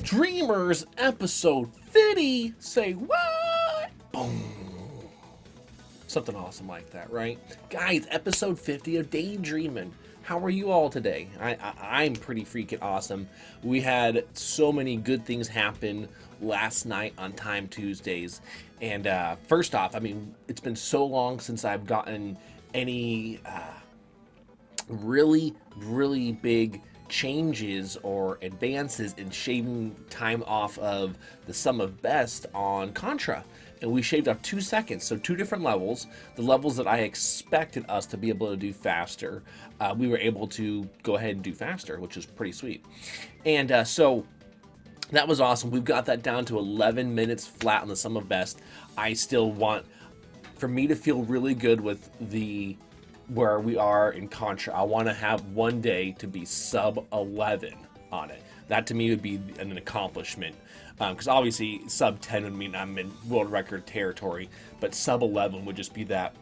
Dreamers episode 50. Say what? Boom. Something awesome like that, right? Guys, episode 50 of Daydreaming. How are you all today? I'm pretty freaking awesome. We had so many good things happen last night on Time Tuesdays. And first off, I mean, it's been so long since I've gotten any really big changes or advances in shaving time off of the sum of best on Contra. And we shaved off 2 seconds, so 2 different levels. The levels that I expected us to be able to do faster, we were able to go ahead and do faster, which is pretty sweet. And so that was awesome. We've got that down to 11 minutes flat on the sum of best. I still want, for me to feel really good with the where we are in Contra, I want to have one day to be sub 11 on it. That to me would be an accomplishment, because obviously sub 10 would mean I'm in world record territory, but sub 11 would just be that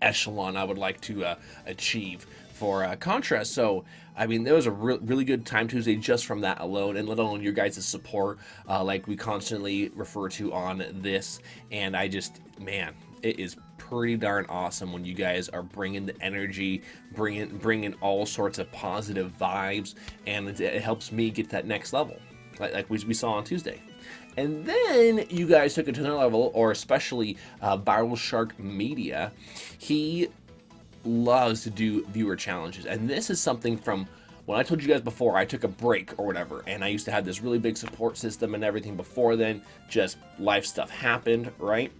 echelon I would like to achieve for Contra. So I mean, there was a really good Time Tuesday just from that alone, and let alone your guys' support, like we constantly refer to on this. And I just, man, it is pretty darn awesome when you guys are bringing the energy, bringing all sorts of positive vibes, and it helps me get that next level, like we saw on Tuesday. And then you guys took it to another level, or especially Viral Shark Media. He loves to do viewer challenges, and this is something from when I told you guys before I took a break or whatever, and I used to have this really big support system and everything before then. Just life stuff happened, right?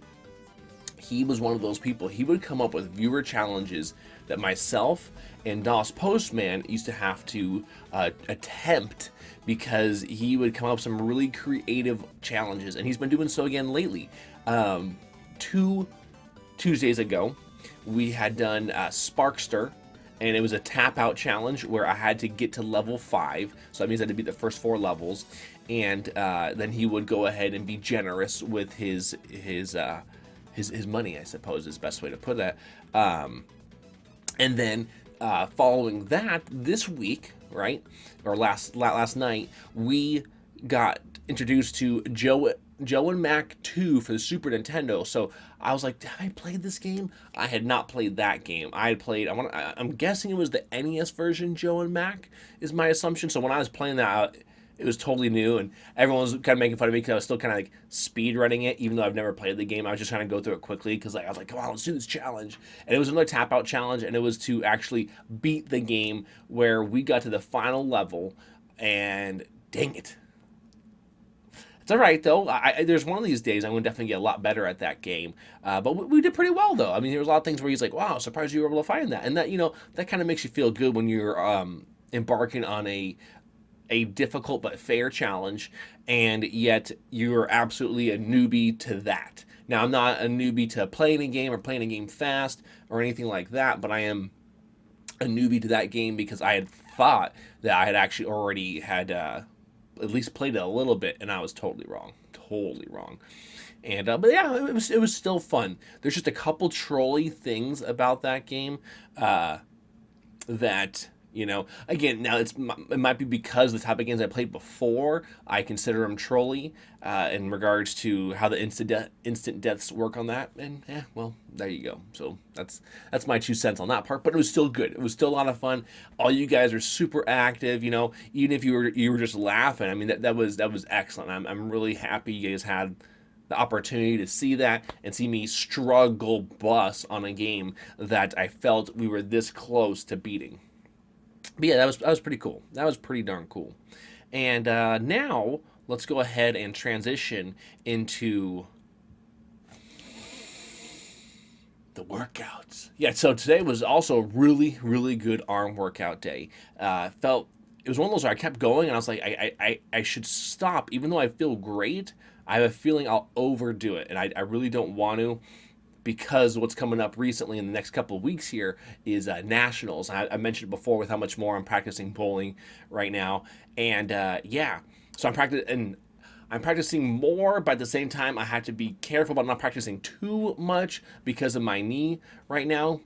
He was one of those people. He would come up with viewer challenges that myself and DOS Postman used to have to attempt, because he would come up with some really creative challenges, and he's been doing so again lately. 2 Tuesdays ago, we had done Sparkster, and it was a tap out challenge where I had to get to level 5, so that means I had to beat the first 4 levels, and then he would go ahead and be generous with his money, I suppose is the best way to put that. And then following that, this week, right, or last night, we got introduced to Joe and Mac 2 for the Super Nintendo. So I was like, have I played this game? I had not played that game. I had played, I'm guessing it was the NES version, Joe and Mac, is my assumption. So when I was playing that, it was totally new, and everyone was kind of making fun of me because I was still kind of like speed running it, even though I've never played the game. I was just trying to go through it quickly because I was like, come on, let's do this challenge. And it was another tap out challenge, and it was to actually beat the game, where we got to the final level, and dang it. It's all right, though. There's one of these days I'm going to definitely get a lot better at that game. But we did pretty well, though. I mean, there was a lot of things where he's like, wow, surprised you were able to find that. And that, that kind of makes you feel good when you're embarking on a difficult but fair challenge, and yet you're absolutely a newbie to that. Now, I'm not a newbie to playing a game or playing a game fast or anything like that, but I am a newbie to that game because I had thought that I had actually already had at least played it a little bit, and I was totally wrong. And but yeah, it was still fun. There's just a couple trolly things about that game that, again, now it might be because the type of games I played before, I consider them trolly in regards to how the instant deaths work on that. And well, there you go. So that's my 2 cents on that part. But it was still good. It was still a lot of fun. All you guys are super active. Even if you were just laughing. I mean, that was excellent. I'm really happy you guys had the opportunity to see that and see me struggle bus on a game that I felt we were this close to beating. But yeah, that was pretty cool. That was pretty darn cool. And now let's go ahead and transition into the workouts. Yeah, so today was also a really good arm workout day. It was one of those where I kept going, and I was like, I should stop. Even though I feel great, I have a feeling I'll overdo it, and I really don't want to, because what's coming up recently in the next couple of weeks here is nationals. I mentioned before with how much more I'm practicing bowling right now, and so I'm practicing more, but at the same time I have to be careful about not practicing too much because of my knee right now,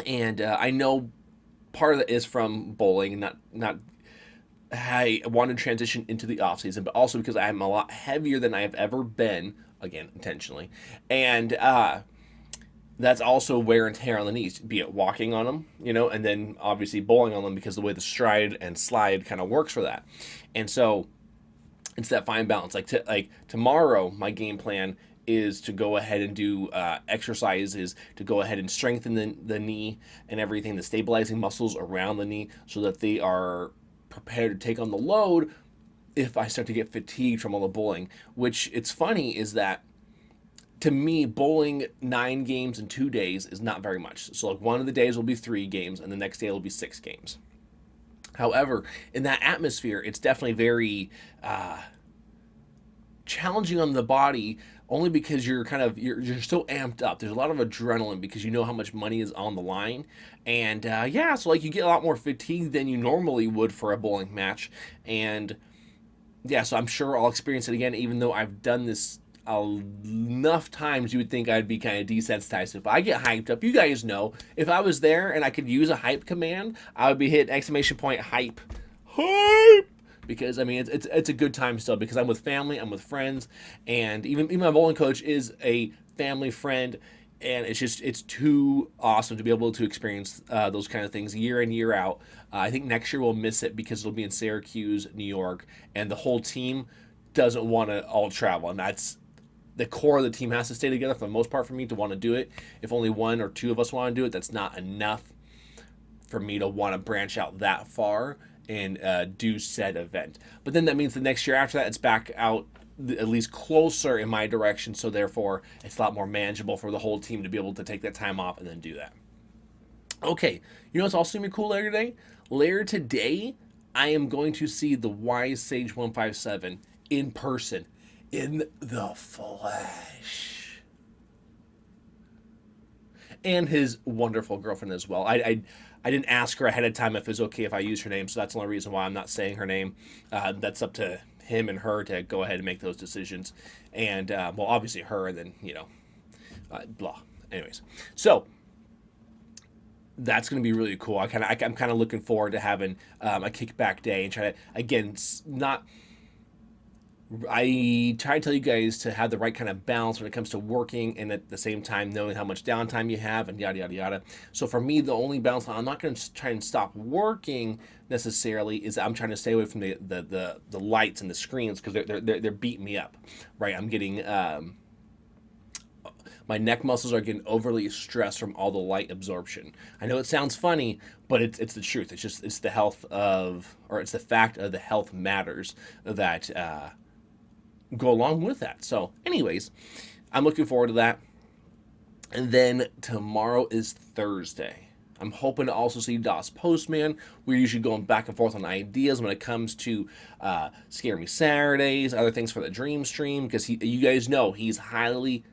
and I know part of it is from bowling and not I want to transition into the off season, but also because I'm a lot heavier than I have ever been, again intentionally, and that's also wear and tear on the knees, be it walking on them, and then obviously bowling on them because the way the stride and slide kind of works for that, and so it's that fine balance. Like tomorrow, my game plan is to go ahead and do exercises to go ahead and strengthen the knee and everything, the stabilizing muscles around the knee, so that they are prepared to take on the load if I start to get fatigued from all the bowling. Which it's funny is that to me, bowling 9 games in 2 days is not very much. So like one of the days will be 3 games, and the next day will be 6 games. However, in that atmosphere, it's definitely very challenging on the body, only because you're so amped up. There's a lot of adrenaline because you know how much money is on the line, and yeah, so like you get a lot more fatigue than you normally would for a bowling match, and yeah, so I'm sure I'll experience it again, even though I've done this enough times. You would think I'd be kind of desensitized. If I get hyped up, you guys know, if I was there and I could use a hype command, I would be hit exclamation point hype, hype, because I mean it's a good time still, because I'm with family, I'm with friends, and even my bowling coach is a family friend, and it's too awesome to be able to experience those kind of things year in, year out. I think next year we'll miss it because it'll be in Syracuse, New York, and the whole team doesn't want to all travel, and that's the core of the team has to stay together for the most part for me to want to do it. If only one or two of us want to do it, that's not enough for me to want to branch out that far and do said event. But then that means the next year after that, it's back out at least closer in my direction, so therefore it's a lot more manageable for the whole team to be able to take that time off and then do that. Okay, you know what's also going to be cool later today? Later today, I am going to see the Wise Sage 157 in person, in the flesh, and his wonderful girlfriend as well. I didn't ask her ahead of time if it was okay if I use her name, so that's the only reason why I'm not saying her name. That's up to him and her to go ahead and make those decisions, and well, obviously her, and then blah. Anyways, so that's going to be really cool. I'm kind of looking forward to having a kickback day and try to, again, not. I try to tell you guys to have the right kind of balance when it comes to working, and at the same time knowing how much downtime you have, and yada yada yada. So for me, the only balance, I'm not going to try and stop working necessarily, is I'm trying to stay away from the lights and the screens, because they're beating me up, right? I'm getting my neck muscles are getting overly stressed from all the light absorption. I know it sounds funny, but it's the truth. It's the health of, or it's the fact of the health matters that go along with that. So anyways, I'm looking forward to that. And then tomorrow is Thursday. I'm hoping to also see Das Postman. We're usually going back and forth on ideas when it comes to Scare Me Saturdays, other things for the Dream Stream, because you guys know he's highly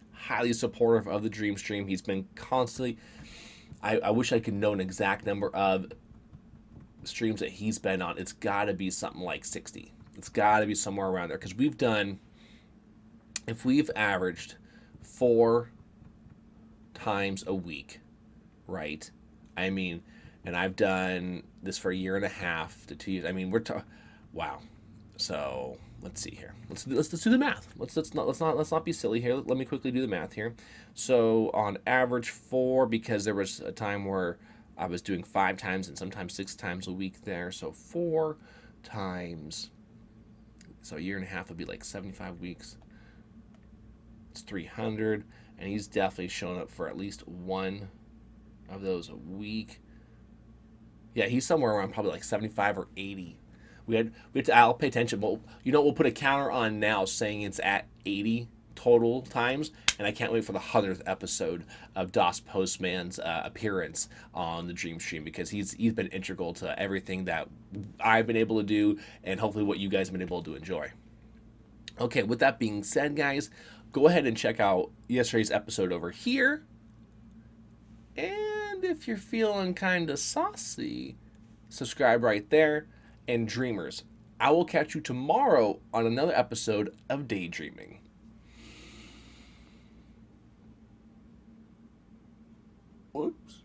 supportive of the Dream Stream. He's been constantly, I wish I could know an exact number of streams that he's been on. It's got to be something like 60. It's got to be somewhere around there, because if we've averaged 4 times a week, right? I mean, and I've done this for a year and a half to 2 years. I mean, wow. So let's see here. Let's do the math. Let's not be silly here. Let me quickly do the math here. So on average 4, because there was a time where I was doing 5 times and sometimes 6 times a week there. So 4 times, so a year and a half would be like 75 weeks. It's 300, and he's definitely shown up for at least one of those a week. Yeah, he's somewhere around probably like 75 or 80. I'll pay attention. But we'll put a counter on now saying it's at 80 total times, and I can't wait for the 100th episode of Das Postman's appearance on the Dream Stream, because he's been integral to everything that I've been able to do, and hopefully what you guys have been able to enjoy. Okay, with that being said, guys, go ahead and check out yesterday's episode over here. And if you're feeling kind of saucy, subscribe right there. And dreamers, I will catch you tomorrow on another episode of Daydreaming. Whoops.